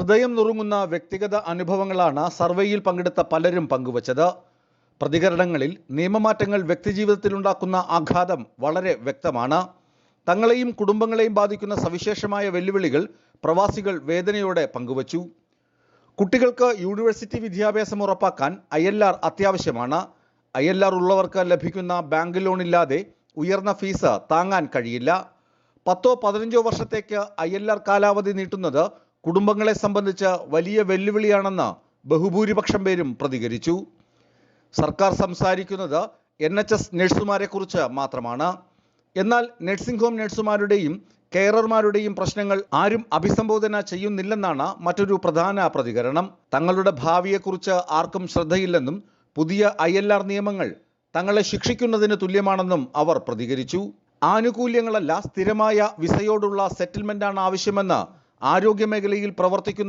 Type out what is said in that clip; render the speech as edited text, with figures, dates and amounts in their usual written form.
ഹൃദയം നുറുങ്ങുന്ന വ്യക്തിഗത അനുഭവങ്ങളാണ് സർവേയിൽ പങ്കെടുത്ത പലരും പങ്കുവച്ചത്. പ്രതികരണങ്ങളിൽ നിയമമാറ്റങ്ങൾ വ്യക്തിജീവിതത്തിലുണ്ടാക്കുന്ന ആഘാതം വളരെ വ്യക്തമാണ്. തങ്ങളെയും കുടുംബങ്ങളെയും ബാധിക്കുന്ന സവിശേഷമായ വെല്ലുവിളികൾ പ്രവാസികൾ വേദനയോടെ പങ്കുവച്ചു. കുട്ടികൾക്ക് യൂണിവേഴ്സിറ്റി വിദ്യാഭ്യാസം ഉറപ്പാക്കാൻ ILR അത്യാവശ്യമാണ്. ILR ഉള്ളവർക്ക് ലഭിക്കുന്ന ബാങ്ക് ലോൺ ഇല്ലാതെ ഉയർന്ന ഫീസ് താങ്ങാൻ കഴിയില്ല. 10-15 വർഷത്തേക്ക് ILR കാലാവധി നീട്ടുന്നത് കുടുംബങ്ങളെ സംബന്ധിച്ച് വലിയ വെല്ലുവിളിയാണെന്ന് ബഹുഭൂരിപക്ഷം പേരും പ്രതികരിച്ചു. സർക്കാർ സംസാരിക്കുന്നത് NHS നഴ്സുമാരെ കുറിച്ച് മാത്രമാണ്. എന്നാൽ നഴ്സിംഗ് ഹോം നഴ്സുമാരുടെയും കെയറർമാരുടെയും പ്രശ്നങ്ങൾ ആരും അഭിസംബോധന ചെയ്യുന്നില്ലെന്നാണ് മറ്റൊരു പ്രധാന പ്രതികരണം. തങ്ങളുടെ ഭാവിയെക്കുറിച്ച് ആർക്കും ശ്രദ്ധയില്ലെന്നും പുതിയ ILR നിയമങ്ങൾ തങ്ങളെ ശിക്ഷിക്കുന്നതിന് തുല്യമാണെന്നും അവർ പ്രതികരിച്ചു. ആനുകൂല്യങ്ങളല്ല, സ്ഥിരമായ വിസയോടുള്ള സെറ്റിൽമെന്റാണ് ആവശ്യമെന്ന് ആരോഗ്യമേഖലയിൽ പ്രവർത്തിക്കുന്ന